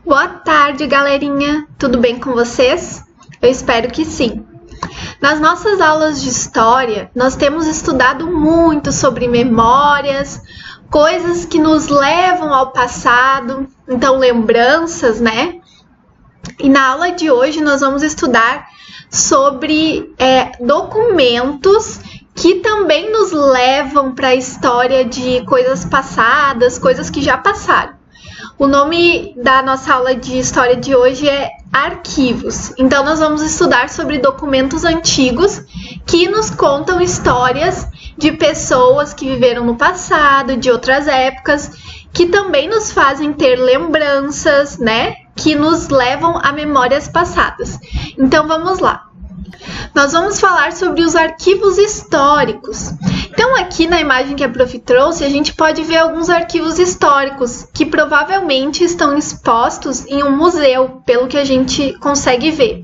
Boa tarde, galerinha! Tudo bem com vocês? Eu espero que sim. Nas nossas aulas de história, nós temos estudado muito sobre memórias, coisas que nos levam ao passado, então lembranças, né? E na aula de hoje nós vamos estudar sobre documentos que também nos levam para a história de coisas passadas, coisas que já passaram. O nome da nossa aula de história de hoje é Arquivos. Então, nós vamos estudar sobre documentos antigos que nos contam histórias de pessoas que viveram no passado, de outras épocas, que também nos fazem ter lembranças, né? Que nos levam a memórias passadas. Então, vamos lá. Nós vamos falar sobre os arquivos históricos. Então, aqui na imagem que a Prof trouxe, a gente pode ver alguns arquivos históricos que provavelmente estão expostos em um museu, pelo que a gente consegue ver.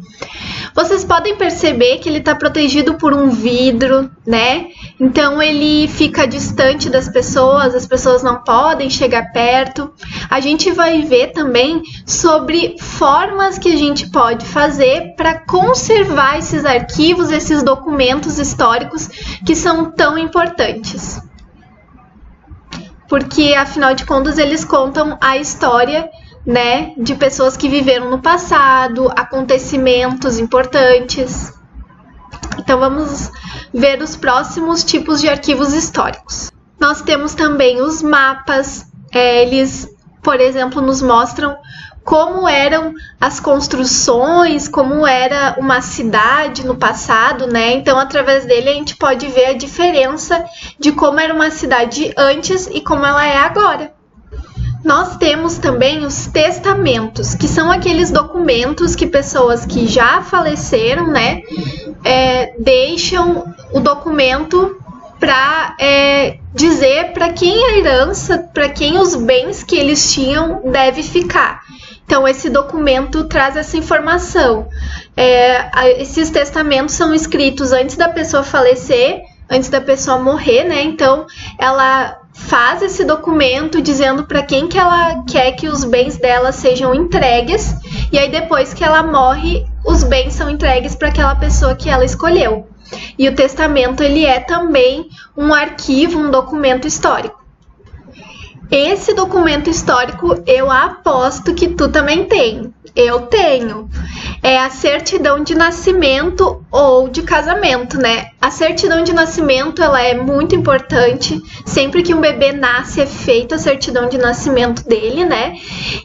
Vocês podem perceber que ele está protegido por um vidro, né? Então, ele fica distante das pessoas, as pessoas não podem chegar perto. A gente vai ver também sobre formas que a gente pode fazer para conservar esses arquivos, esses documentos históricos que são tão importantes. Porque, afinal de contas, eles contam a história, né, de pessoas que viveram no passado, acontecimentos importantes. Então, vamos ver os próximos tipos de arquivos históricos. Nós temos também os mapas. Eles, por exemplo, nos mostram como eram as construções, como era uma cidade no passado, né? Então, através dele, a gente pode ver a diferença de como era uma cidade antes e como ela é agora. Nós temos também os testamentos, que são aqueles documentos que pessoas que já faleceram, né, deixam o documento para dizer para quem a herança, para quem os bens que eles tinham deve ficar. Então, esse documento traz essa informação. Esses testamentos são escritos antes da pessoa falecer, antes da pessoa morrer, né? Então, ela faz esse documento dizendo para quem que ela quer que os bens dela sejam entregues, e aí depois que ela morre, os bens são entregues para aquela pessoa que ela escolheu. E o testamento, ele é também um arquivo, um documento histórico. Esse documento histórico, eu aposto que tu também tem. Eu tenho. É a certidão de nascimento ou de casamento, né? A certidão de nascimento, ela é muito importante. Sempre que um bebê nasce, é feita a certidão de nascimento dele, né?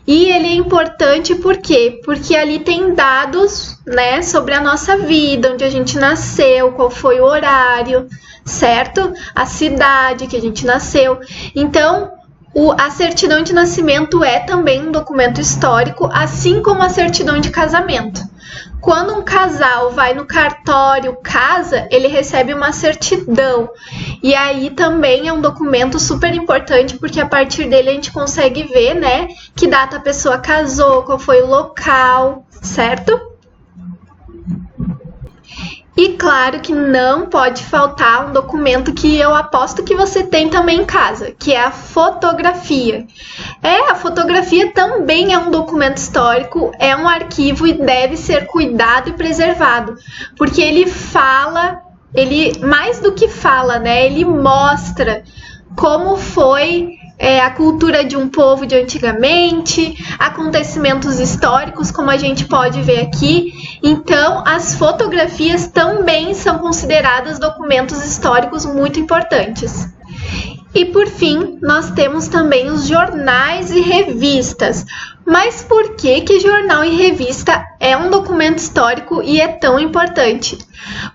E ele é importante por quê? Porque ali tem dados, né, sobre a nossa vida, onde a gente nasceu, qual foi o horário, certo? A cidade que a gente nasceu. Então, a certidão de nascimento é também um documento histórico, assim como a certidão de casamento. Quando um casal vai no cartório, casa, ele recebe uma certidão. E aí também é um documento super importante, porque a partir dele a gente consegue ver, né, que data a pessoa casou, qual foi o local, certo? E claro que não pode faltar um documento que eu aposto que você tem também em casa, que é a fotografia. A fotografia também é um documento histórico, é um arquivo e deve ser cuidado e preservado, porque ele mais do que fala, né? Ele mostra como foi a cultura de um povo de antigamente, acontecimentos históricos, como a gente pode ver aqui. Então, as fotografias também são consideradas documentos históricos muito importantes. E, por fim, nós temos também os jornais e revistas. Mas por que jornal e revista é um documento histórico e é tão importante?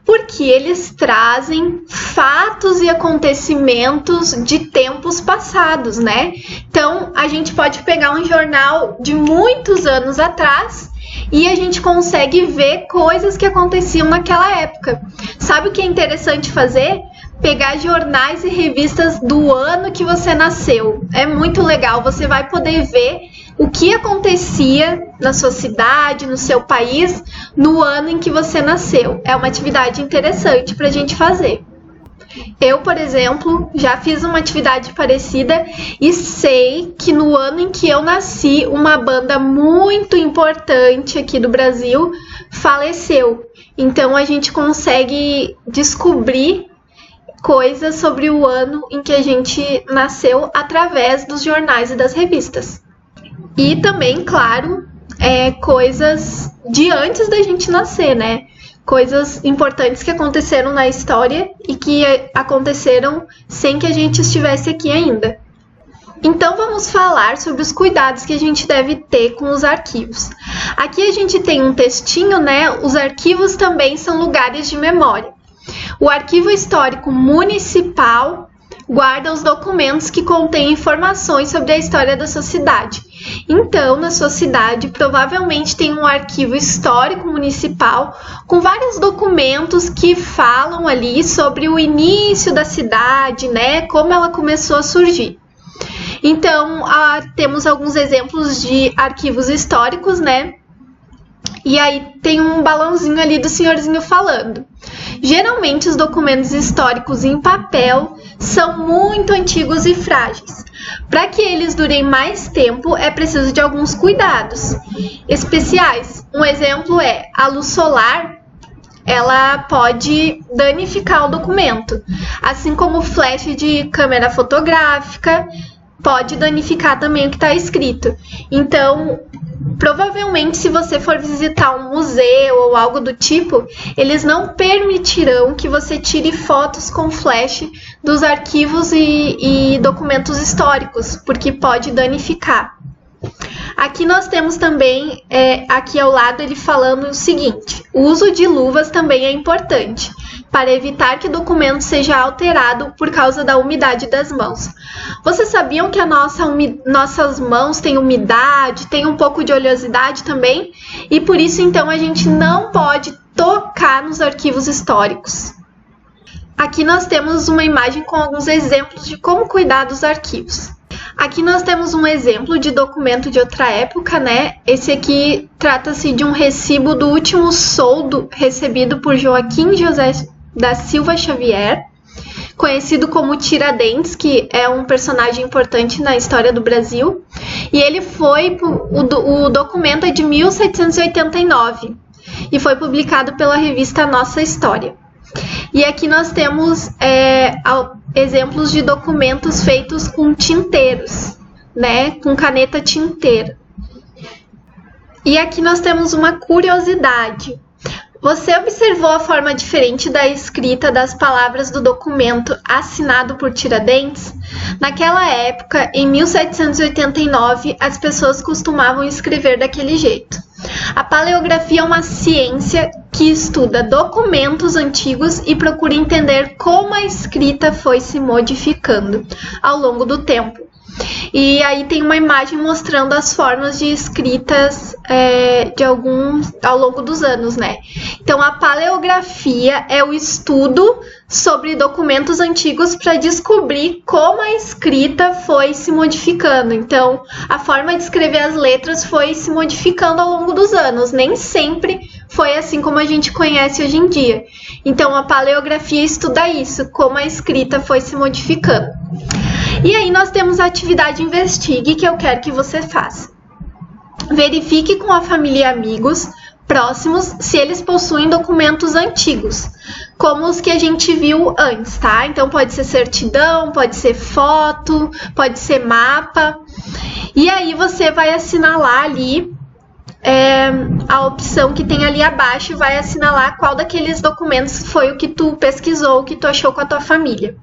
Porque eles trazem fatos e acontecimentos de tempos passados, né? Então, a gente pode pegar um jornal de muitos anos atrás e a gente consegue ver coisas que aconteciam naquela época. Sabe o que é interessante fazer? Pegar jornais e revistas do ano que você nasceu. É muito legal, você vai poder ver o que acontecia na sua cidade, no seu país, no ano em que você nasceu. É uma atividade interessante para a gente fazer. Eu, por exemplo, já fiz uma atividade parecida e sei que no ano em que eu nasci, uma banda muito importante aqui do Brasil faleceu. Então a gente consegue descobrir coisas sobre o ano em que a gente nasceu através dos jornais e das revistas. E também, claro, coisas de antes da gente nascer, né? Coisas importantes que aconteceram na história e que aconteceram sem que a gente estivesse aqui ainda. Então vamos falar sobre os cuidados que a gente deve ter com os arquivos. Aqui a gente tem um textinho, né? Os arquivos também são lugares de memória. O Arquivo Histórico Municipal guarda os documentos que contêm informações sobre a história da sua cidade. Então, na sua cidade, provavelmente tem um arquivo histórico municipal com vários documentos que falam ali sobre o início da cidade, né? Como ela começou a surgir. Então, temos alguns exemplos de arquivos históricos, né? E aí tem um balãozinho ali do senhorzinho falando. Geralmente, os documentos históricos em papel são muito antigos e frágeis. Para que eles durem mais tempo, é preciso de alguns cuidados especiais. Um exemplo é a luz solar, ela pode danificar o documento, assim como o flash de câmera fotográfica pode danificar também o que está escrito. Então, provavelmente, se você for visitar um museu ou algo do tipo, eles não permitirão que você tire fotos com flash dos arquivos e documentos históricos, porque pode danificar. Aqui nós temos também, aqui ao lado, ele falando o seguinte: o uso de luvas também é importante, para evitar que o documento seja alterado por causa da umidade das mãos. Vocês sabiam que nossas mãos têm umidade, tem um pouco de oleosidade também? E por isso, então, a gente não pode tocar nos arquivos históricos. Aqui nós temos uma imagem com alguns exemplos de como cuidar dos arquivos. Aqui nós temos um exemplo de documento de outra época, né? Esse aqui trata-se de um recibo do último soldo recebido por Joaquim José da Silva Xavier, conhecido como Tiradentes, que é um personagem importante na história do Brasil. E ele o documento é de 1789 e foi publicado pela revista Nossa História. E aqui nós temos exemplos de documentos feitos com tinteiros, né? Com caneta tinteira. E aqui nós temos uma curiosidade. Você observou a forma diferente da escrita das palavras do documento assinado por Tiradentes? Naquela época, em 1789, as pessoas costumavam escrever daquele jeito. A paleografia é uma ciência que estuda documentos antigos e procura entender como a escrita foi se modificando ao longo do tempo. E aí tem uma imagem mostrando as formas de escritas ao longo dos anos, né? Então, a paleografia é o estudo sobre documentos antigos para descobrir como a escrita foi se modificando. Então, a forma de escrever as letras foi se modificando ao longo dos anos. Nem sempre foi assim como a gente conhece hoje em dia. Então, a paleografia estuda isso, como a escrita foi se modificando. E aí nós temos a atividade Investigue, que eu quero que você faça. Verifique com a família e amigos próximos se eles possuem documentos antigos, como os que a gente viu antes, tá? Então pode ser certidão, pode ser foto, pode ser mapa. E aí você vai assinalar ali a opção que tem ali abaixo, vai assinalar qual daqueles documentos foi o que tu pesquisou, o que tu achou com a tua família.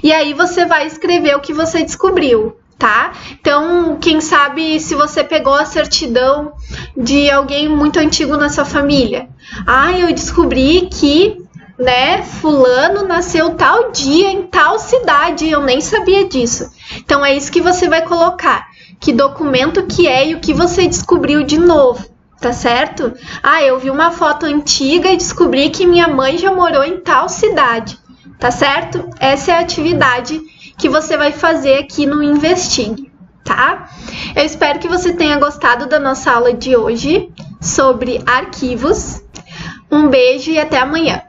E aí você vai escrever o que você descobriu, tá? Então, quem sabe se você pegou a certidão de alguém muito antigo na sua família. Eu descobri que, né, fulano nasceu tal dia em tal cidade, eu nem sabia disso. Então, é isso que você vai colocar. Que documento que é e o que você descobriu de novo, tá certo? Eu vi uma foto antiga e descobri que minha mãe já morou em tal cidade. Tá certo? Essa é a atividade que você vai fazer aqui no Investigue, tá? Eu espero que você tenha gostado da nossa aula de hoje sobre arquivos. Um beijo e até amanhã!